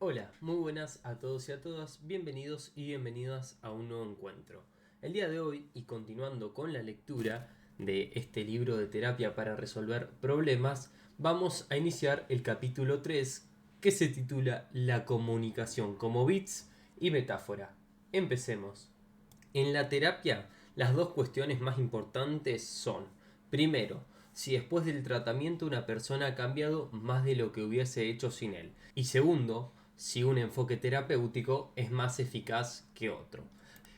Hola, muy buenas a todos y a todas, bienvenidos y bienvenidas a un nuevo encuentro. El día de hoy, y continuando con la lectura de este libro de terapia para resolver problemas, vamos a iniciar el capítulo 3 que se titula La comunicación como bits y metáfora. Empecemos. En la terapia, las dos cuestiones más importantes son, primero, si después del tratamiento una persona ha cambiado más de lo que hubiese hecho sin él. Y segundo, si un enfoque terapéutico es más eficaz que otro.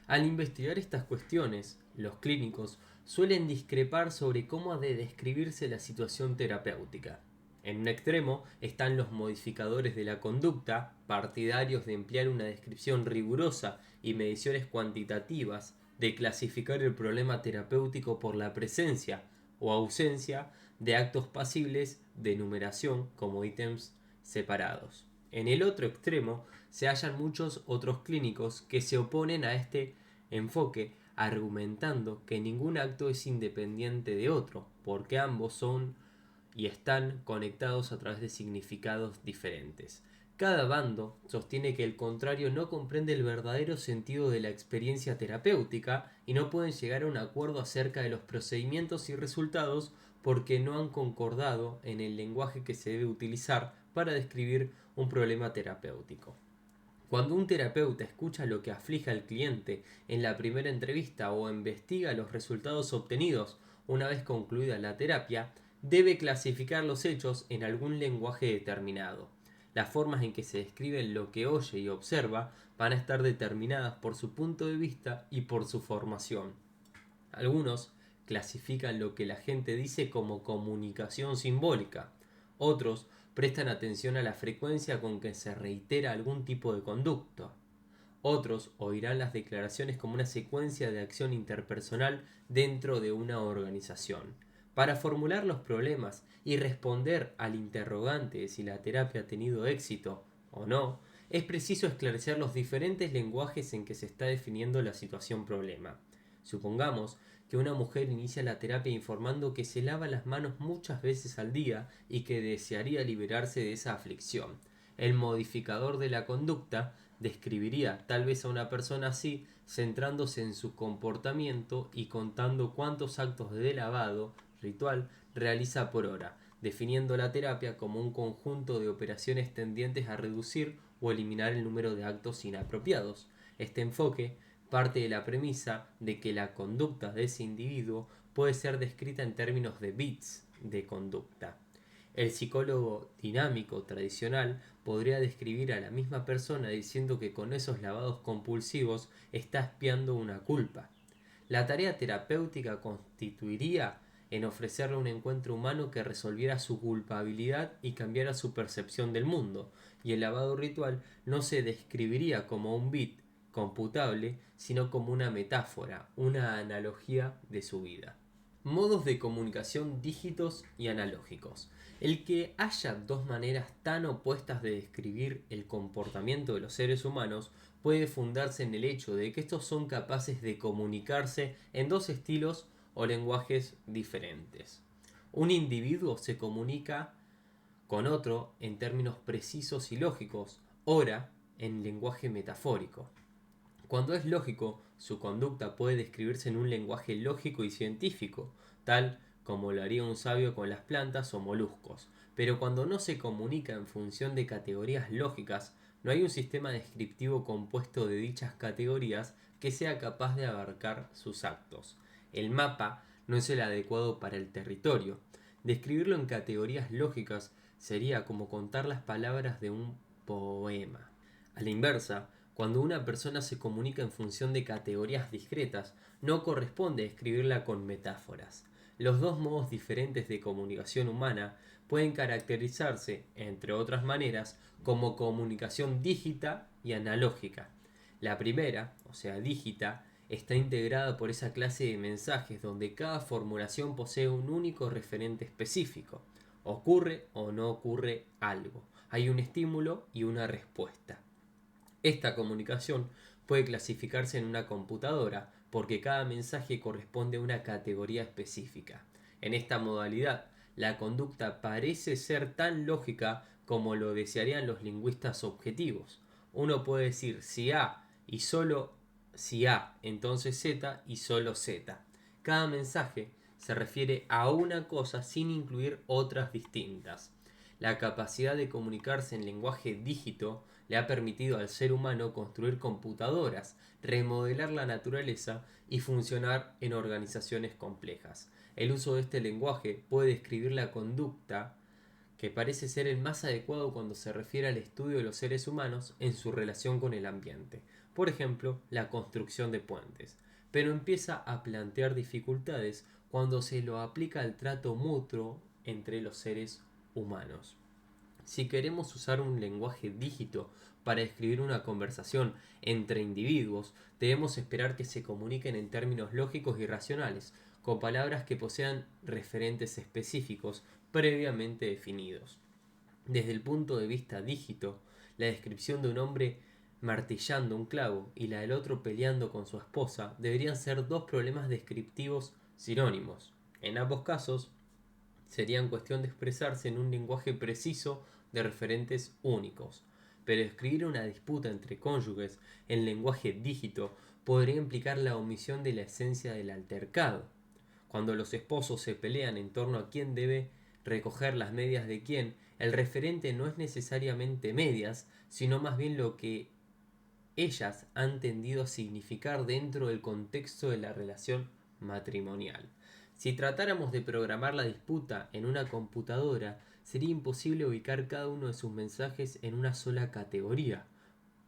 Al investigar estas cuestiones, los clínicos suelen discrepar sobre cómo ha de describirse la situación terapéutica. En un extremo están los modificadores de la conducta, partidarios de emplear una descripción rigurosa y mediciones cuantitativas, de clasificar el problema terapéutico por la presencia o ausencia de actos pasibles de enumeración como ítems separados. En el otro extremo se hallan muchos otros clínicos que se oponen a este enfoque argumentando que ningún acto es independiente de otro, porque ambos son y están conectados a través de significados diferentes. Cada bando sostiene que el contrario no comprende el verdadero sentido de la experiencia terapéutica y no pueden llegar a un acuerdo acerca de los procedimientos y resultados porque no han concordado en el lenguaje que se debe utilizar para describir un problema terapéutico. Cuando un terapeuta escucha lo que aflige al cliente en la primera entrevista o investiga los resultados obtenidos una vez concluida la terapia, debe clasificar los hechos en algún lenguaje determinado. Las formas en que se describe lo que oye y observa van a estar determinadas por su punto de vista y por su formación. Algunos clasifican lo que la gente dice como comunicación simbólica. Otros prestan atención a la frecuencia con que se reitera algún tipo de conducta. Otros oirán las declaraciones como una secuencia de acción interpersonal dentro de una organización. Para formular los problemas y responder al interrogante de si la terapia ha tenido éxito o no, es preciso esclarecer los diferentes lenguajes en que se está definiendo la situación problema. Supongamos que una mujer inicia la terapia informando que se lava las manos muchas veces al día y que desearía liberarse de esa aflicción. El modificador de la conducta describiría tal vez a una persona así, centrándose en su comportamiento y contando cuántos actos de lavado ritual realiza por hora, definiendo la terapia como un conjunto de operaciones tendientes a reducir o eliminar el número de actos inapropiados. Este enfoque parte de la premisa de que la conducta de ese individuo puede ser descrita en términos de bits de conducta. El psicólogo dinámico tradicional podría describir a la misma persona diciendo que con esos lavados compulsivos está expiando una culpa. La tarea terapéutica constituiría en ofrecerle un encuentro humano que resolviera su culpabilidad y cambiara su percepción del mundo, y el lavado ritual no se describiría como un bit computable, sino como una metáfora, una analogía de su vida. Modos de comunicación dígitos y analógicos. El que haya dos maneras tan opuestas de describir el comportamiento de los seres humanos puede fundarse en el hecho de que estos son capaces de comunicarse en dos estilos o lenguajes diferentes. Un individuo se comunica con otro en términos precisos y lógicos, ora en lenguaje metafórico. Cuando es lógico, su conducta puede describirse en un lenguaje lógico y científico, tal como lo haría un sabio con las plantas o moluscos. Pero cuando no se comunica en función de categorías lógicas, no hay un sistema descriptivo compuesto de dichas categorías que sea capaz de abarcar sus actos. El mapa no es el adecuado para el territorio. Describirlo en categorías lógicas sería como contar las palabras de un poema. A la inversa, cuando una persona se comunica en función de categorías discretas, no corresponde escribirla con metáforas. Los dos modos diferentes de comunicación humana pueden caracterizarse, entre otras maneras, como comunicación dígita y analógica. La primera, o sea, dígita, está integrada por esa clase de mensajes donde cada formulación posee un único referente específico. Ocurre o no ocurre algo. Hay un estímulo y una respuesta. Esta comunicación puede clasificarse en una computadora porque cada mensaje corresponde a una categoría específica. En esta modalidad, la conducta parece ser tan lógica como lo desearían los lingüistas objetivos. Uno puede decir si A y solo si A, entonces Z y solo Z. Cada mensaje se refiere a una cosa sin incluir otras distintas. La capacidad de comunicarse en lenguaje dígito le ha permitido al ser humano construir computadoras, remodelar la naturaleza y funcionar en organizaciones complejas. El uso de este lenguaje puede describir la conducta que parece ser el más adecuado cuando se refiere al estudio de los seres humanos en su relación con el ambiente. Por ejemplo, la construcción de puentes. Pero empieza a plantear dificultades cuando se lo aplica al trato mutuo entre los seres humanos. Si queremos usar un lenguaje dígito para escribir una conversación entre individuos, debemos esperar que se comuniquen en términos lógicos y racionales, con palabras que posean referentes específicos previamente definidos. Desde el punto de vista dígito, la descripción de un hombre martillando un clavo y la del otro peleando con su esposa deberían ser dos problemas descriptivos sinónimos. En ambos casos, serían cuestión de expresarse en un lenguaje preciso de referentes únicos. Pero escribir una disputa entre cónyuges en lenguaje dígito podría implicar la omisión de la esencia del altercado. Cuando los esposos se pelean en torno a quién debe recoger las medias de quién, el referente no es necesariamente medias, sino más bien lo que ellas han tendido a significar dentro del contexto de la relación matrimonial. Si tratáramos de programar la disputa en una computadora, sería imposible ubicar cada uno de sus mensajes en una sola categoría,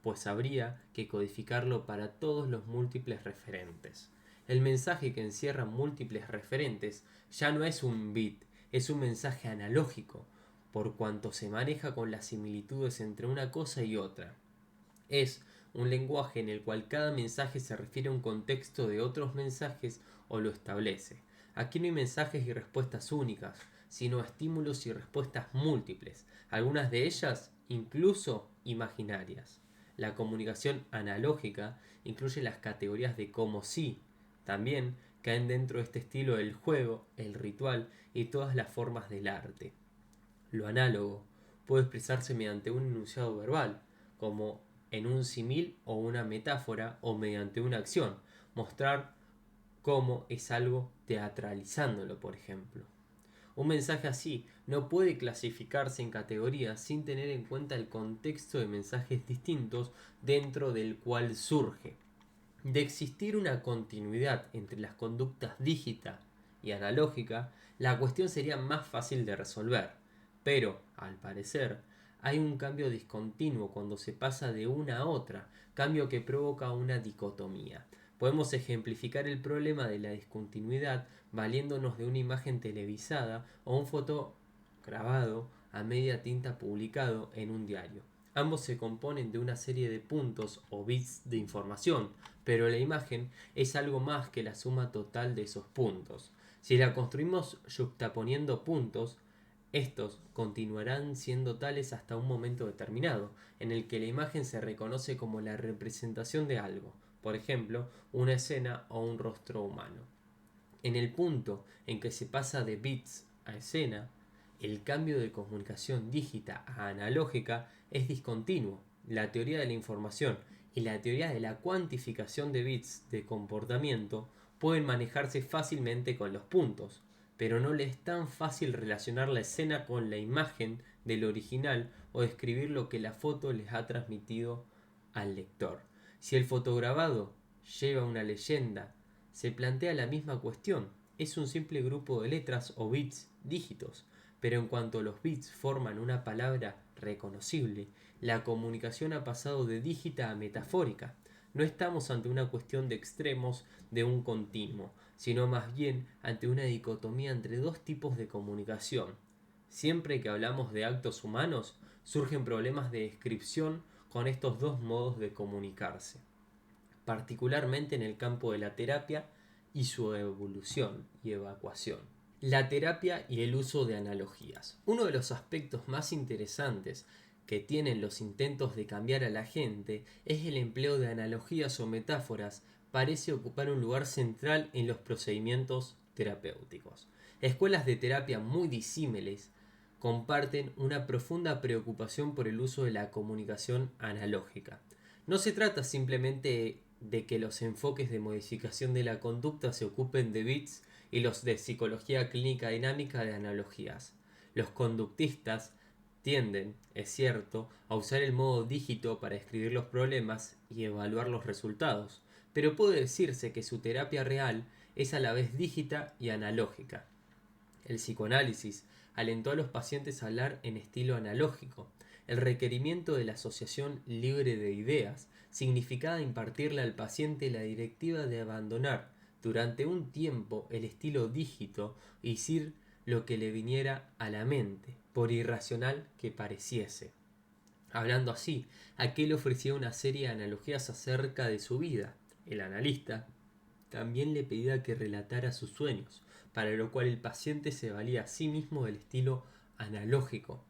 pues habría que codificarlo para todos los múltiples referentes. El mensaje que encierra múltiples referentes ya no es un bit, es un mensaje analógico, por cuanto se maneja con las similitudes entre una cosa y otra. Es un lenguaje en el cual cada mensaje se refiere a un contexto de otros mensajes o lo establece. Aquí no hay mensajes y respuestas únicas, sino estímulos y respuestas múltiples, algunas de ellas incluso imaginarias. La comunicación analógica incluye las categorías de como si. También caen dentro de este estilo el juego, el ritual y todas las formas del arte. Lo análogo puede expresarse mediante un enunciado verbal, como en un símil o una metáfora, o mediante una acción, mostrar cómo es algo teatralizándolo, por ejemplo. Un mensaje así no puede clasificarse en categorías sin tener en cuenta el contexto de mensajes distintos dentro del cual surge. De existir una continuidad entre las conductas dígita y analógica, la cuestión sería más fácil de resolver. Pero, al parecer, hay un cambio discontinuo cuando se pasa de una a otra, cambio que provoca una dicotomía. Podemos ejemplificar el problema de la discontinuidad valiéndonos de una imagen televisada o un fotograbado a media tinta publicado en un diario. Ambos se componen de una serie de puntos o bits de información, pero la imagen es algo más que la suma total de esos puntos. Si la construimos yuxtaponiendo puntos, estos continuarán siendo tales hasta un momento determinado, en el que la imagen se reconoce como la representación de algo, por ejemplo, una escena o un rostro humano. En el punto en que se pasa de bits a escena, el cambio de comunicación dígita a analógica es discontinuo. La teoría de la información y la teoría de la cuantificación de bits de comportamiento pueden manejarse fácilmente con los puntos, pero no le es tan fácil relacionar la escena con la imagen del original o describir lo que la foto les ha transmitido al lector. Si el fotograbado lleva una leyenda, se plantea la misma cuestión. Es un simple grupo de letras o bits, dígitos, pero en cuanto los bits forman una palabra reconocible, la comunicación ha pasado de dígita a metafórica. No estamos ante una cuestión de extremos de un continuo, sino más bien ante una dicotomía entre dos tipos de comunicación. Siempre que hablamos de actos humanos, surgen problemas de descripción con estos dos modos de comunicarse, particularmente en el campo de la terapia y su evolución y evacuación. La terapia y el uso de analogías. Uno de los aspectos más interesantes que tienen los intentos de cambiar a la gente es el empleo de analogías o metáforas. Parece ocupar un lugar central en los procedimientos terapéuticos. Escuelas de terapia muy disímiles comparten una profunda preocupación por el uso de la comunicación analógica. No se trata simplemente de que los enfoques de modificación de la conducta se ocupen de bits y los de psicología clínica dinámica de analogías. Los conductistas tienden, es cierto, a usar el modo dígito para escribir los problemas y evaluar los resultados, pero puede decirse que su terapia real es a la vez dígita y analógica. El psicoanálisis alentó a los pacientes a hablar en estilo analógico. El requerimiento de la asociación libre de ideas significaba impartirle al paciente la directiva de abandonar durante un tiempo el estilo dígito y decir lo que le viniera a la mente, por irracional que pareciese. Hablando así, aquel ofrecía una serie de analogías acerca de su vida. El analista también le pedía que relatara sus sueños, para lo cual el paciente se valía a sí mismo del estilo analógico.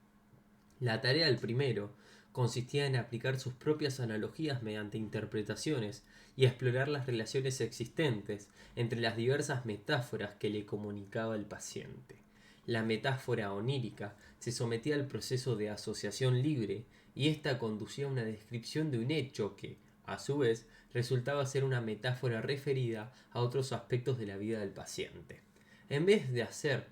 La tarea del primero consistía en aplicar sus propias analogías mediante interpretaciones y explorar las relaciones existentes entre las diversas metáforas que le comunicaba el paciente. La metáfora onírica se sometía al proceso de asociación libre y ésta conducía a una descripción de un hecho que, a su vez, resultaba ser una metáfora referida a otros aspectos de la vida del paciente. En vez de hacer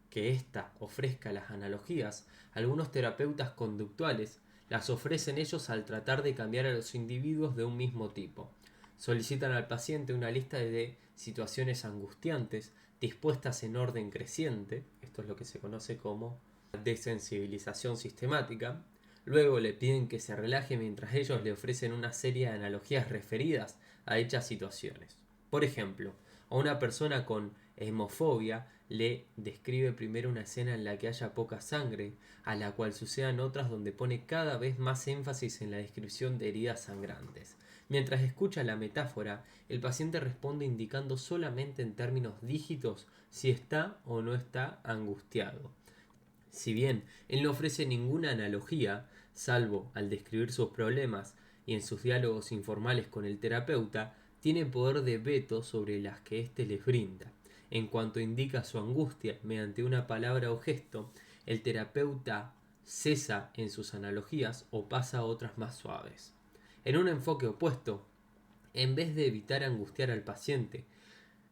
que ésta ofrezca las analogías, algunos terapeutas conductuales las ofrecen ellos al tratar de cambiar a los individuos de un mismo tipo. Solicitan al paciente una lista de situaciones angustiantes dispuestas en orden creciente, esto es lo que se conoce como desensibilización sistemática. Luego le piden que se relaje mientras ellos le ofrecen una serie de analogías referidas a dichas situaciones. Por ejemplo, a una persona con hemofobia le describe primero una escena en la que haya poca sangre, a la cual sucedan otras donde pone cada vez más énfasis en la descripción de heridas sangrantes. Mientras escucha la metáfora, el paciente responde indicando solamente en términos dígitos si está o no está angustiado. Si bien él no ofrece ninguna analogía, salvo al describir sus problemas y en sus diálogos informales con el terapeuta, tiene poder de veto sobre las que éste les brinda. En cuanto indica su angustia mediante una palabra o gesto, el terapeuta cesa en sus analogías o pasa a otras más suaves. En un enfoque opuesto, en vez de evitar angustiar al paciente,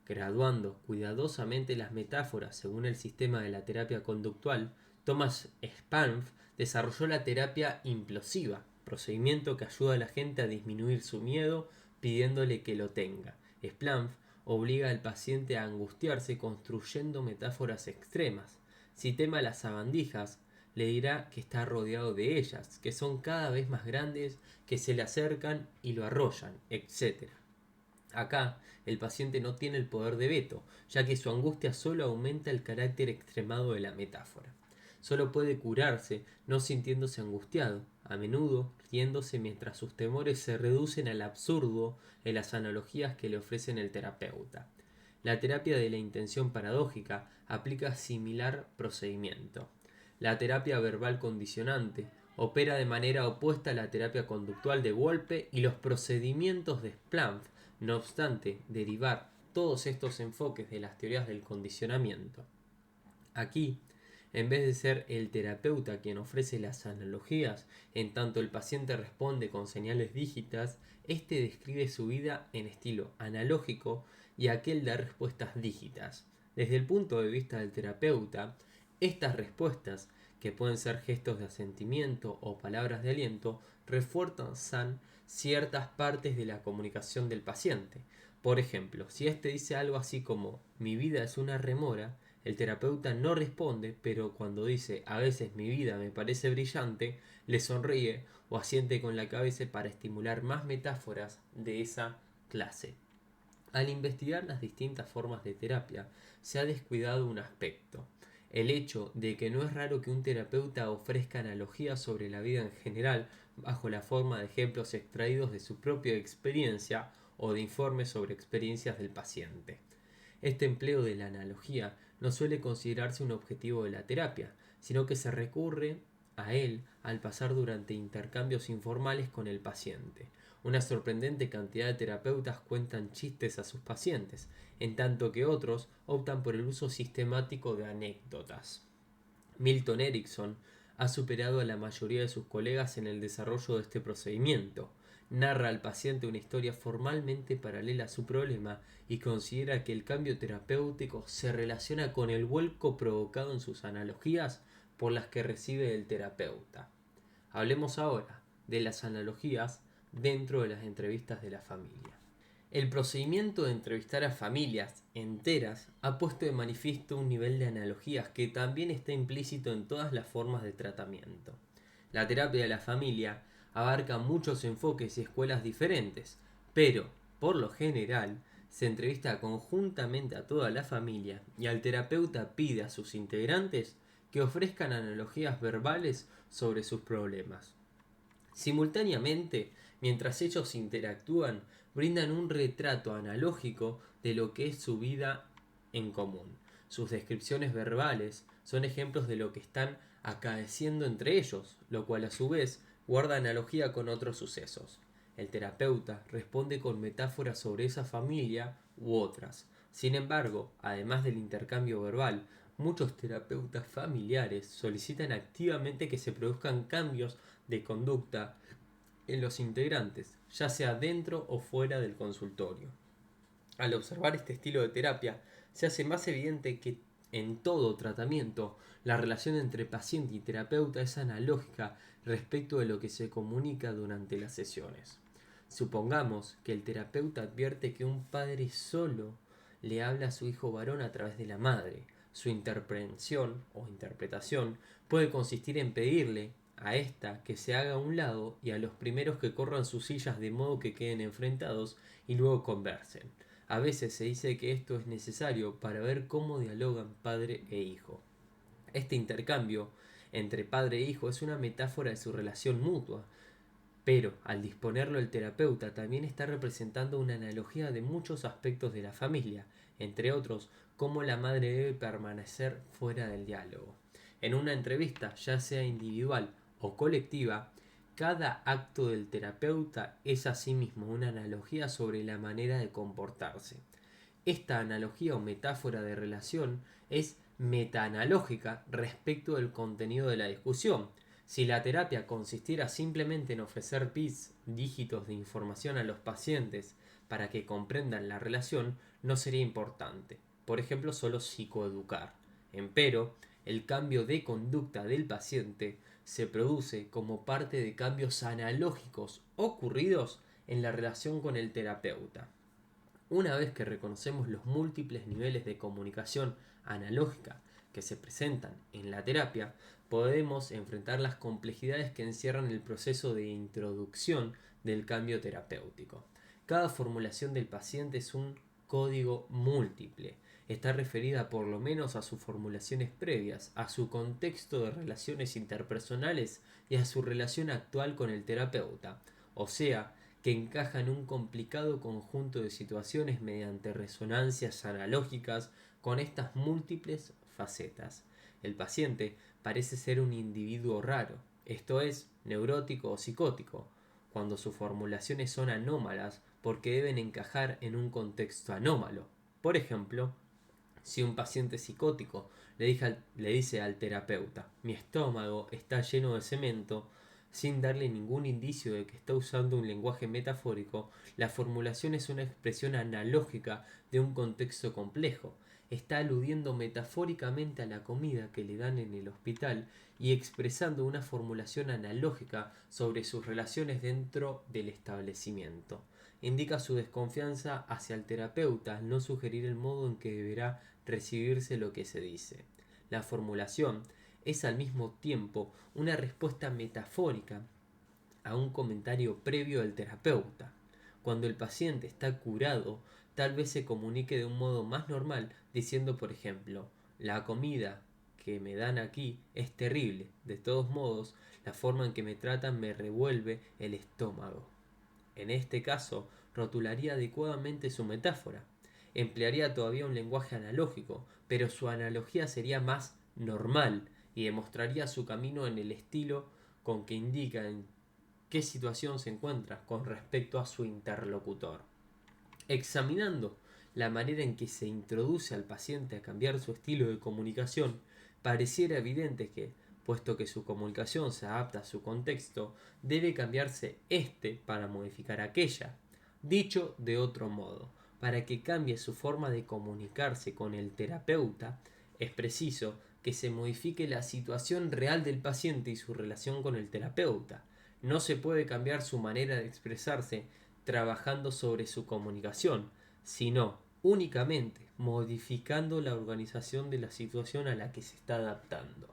graduando cuidadosamente las metáforas según el sistema de la terapia conductual, Thomas Spannf desarrolló la terapia implosiva, procedimiento que ayuda a la gente a disminuir su miedo pidiéndole que lo tenga. Spannf obliga al paciente a angustiarse construyendo metáforas extremas. Si teme a las sabandijas, le dirá que está rodeado de ellas, que son cada vez más grandes, que se le acercan y lo arrollan, etc. Acá, el paciente no tiene el poder de veto, ya que su angustia solo aumenta el carácter extremado de la metáfora. Solo puede curarse no sintiéndose angustiado, a menudo riéndose mientras sus temores se reducen al absurdo en las analogías que le ofrecen el terapeuta. La terapia de la intención paradójica aplica similar procedimiento. La terapia verbal condicionante opera de manera opuesta a la terapia conductual de Wolpe y los procedimientos de Splanf. No obstante, derivar todos estos enfoques de las teorías del condicionamiento. Aquí, en vez de ser el terapeuta quien ofrece las analogías, en tanto el paciente responde con señales dígitas, este describe su vida en estilo analógico y aquel da respuestas dígitas. Desde el punto de vista del terapeuta, estas respuestas, que pueden ser gestos de asentimiento o palabras de aliento, refuerzan ciertas partes de la comunicación del paciente. Por ejemplo, si éste dice algo así como "mi vida es una remora", el terapeuta no responde, pero cuando dice "a veces mi vida me parece brillante", le sonríe o asiente con la cabeza para estimular más metáforas de esa clase. Al investigar las distintas formas de terapia, se ha descuidado un aspecto: el hecho de que no es raro que un terapeuta ofrezca analogías sobre la vida en general bajo la forma de ejemplos extraídos de su propia experiencia o de informes sobre experiencias del paciente. Este empleo de la analogía no suele considerarse un objetivo de la terapia, sino que se recurre a él al pasar durante intercambios informales con el paciente. Una sorprendente cantidad de terapeutas cuentan chistes a sus pacientes, en tanto que otros optan por el uso sistemático de anécdotas. Milton Erickson ha superado a la mayoría de sus colegas en el desarrollo de este procedimiento. Narra al paciente una historia formalmente paralela a su problema y considera que el cambio terapéutico se relaciona con el vuelco provocado en sus analogías por las que recibe el terapeuta. Hablemos ahora de las analogías dentro de las entrevistas de la familia. El procedimiento de entrevistar a familias enteras ha puesto de manifiesto un nivel de analogías que también está implícito en todas las formas de tratamiento. La terapia de la familia abarca muchos enfoques y escuelas diferentes, pero, por lo general, se entrevista conjuntamente a toda la familia y el terapeuta pide a sus integrantes que ofrezcan analogías verbales sobre sus problemas. Simultáneamente, mientras ellos interactúan, brindan un retrato analógico de lo que es su vida en común. Sus descripciones verbales son ejemplos de lo que están acaeciendo entre ellos, lo cual a su vez guarda analogía con otros sucesos. El terapeuta responde con metáforas sobre esa familia u otras. Sin embargo, además del intercambio verbal, muchos terapeutas familiares solicitan activamente que se produzcan cambios de conducta en los integrantes, ya sea dentro o fuera del consultorio. Al observar este estilo de terapia, se hace más evidente que en todo tratamiento la relación entre paciente y terapeuta es analógica respecto de lo que se comunica durante las sesiones. Supongamos que el terapeuta advierte que un padre solo le habla a su hijo varón a través de la madre. Su interpretación o interpretación puede consistir en pedirle a esta que se haga a un lado y a los primeros que corran sus sillas de modo que queden enfrentados y luego conversen. A veces se dice que esto es necesario para ver cómo dialogan padre e hijo. Este intercambio entre padre e hijo es una metáfora de su relación mutua, pero al disponerlo el terapeuta también está representando una analogía de muchos aspectos de la familia, entre otros cómo la madre debe permanecer fuera del diálogo. En una entrevista, ya sea individual o colectiva, cada acto del terapeuta es asimismo una analogía sobre la manera de comportarse. Esta analogía o metáfora de relación es metaanalógica respecto del contenido de la discusión. Si la terapia consistiera simplemente en ofrecer bits, dígitos de información a los pacientes para que comprendan la relación, no sería importante. Por ejemplo, solo psicoeducar. Empero, el cambio de conducta del paciente se produce como parte de cambios analógicos ocurridos en la relación con el terapeuta. Una vez que reconocemos los múltiples niveles de comunicación analógica que se presentan en la terapia, podemos enfrentar las complejidades que encierran el proceso de introducción del cambio terapéutico. Cada formulación del paciente es un código múltiple. Está referida por lo menos a sus formulaciones previas, a su contexto de relaciones interpersonales y a su relación actual con el terapeuta. O sea, que encaja en un complicado conjunto de situaciones mediante resonancias analógicas con estas múltiples facetas. El paciente parece ser un individuo raro, esto es, neurótico o psicótico, cuando sus formulaciones son anómalas porque deben encajar en un contexto anómalo. Por ejemplo, si un paciente psicótico le dice al terapeuta, mi estómago está lleno de cemento, sin darle ningún indicio de que está usando un lenguaje metafórico, la formulación es una expresión analógica de un contexto complejo. Está aludiendo metafóricamente a la comida que le dan en el hospital y expresando una formulación analógica sobre sus relaciones dentro del establecimiento. Indica su desconfianza hacia el terapeuta al no sugerir el modo en que deberá recibirse lo que se dice. La formulación es al mismo tiempo una respuesta metafórica a un comentario previo del terapeuta. Cuando el paciente está curado, tal vez se comunique de un modo más normal diciendo, por ejemplo, la comida que me dan aquí es terrible, de todos modos, la forma en que me tratan me revuelve el estómago. En este caso, rotularía adecuadamente su metáfora. Emplearía todavía un lenguaje analógico, pero su analogía sería más normal y demostraría su camino en el estilo con que indica en qué situación se encuentra con respecto a su interlocutor. Examinando la manera en que se introduce al paciente a cambiar su estilo de comunicación, pareciera evidente que, puesto que su comunicación se adapta a su contexto, debe cambiarse este para modificar aquella. Dicho de otro modo, para que cambie su forma de comunicarse con el terapeuta, es preciso que se modifique la situación real del paciente y su relación con el terapeuta. No se puede cambiar su manera de expresarse trabajando sobre su comunicación, sino únicamente modificando la organización de la situación a la que se está adaptando.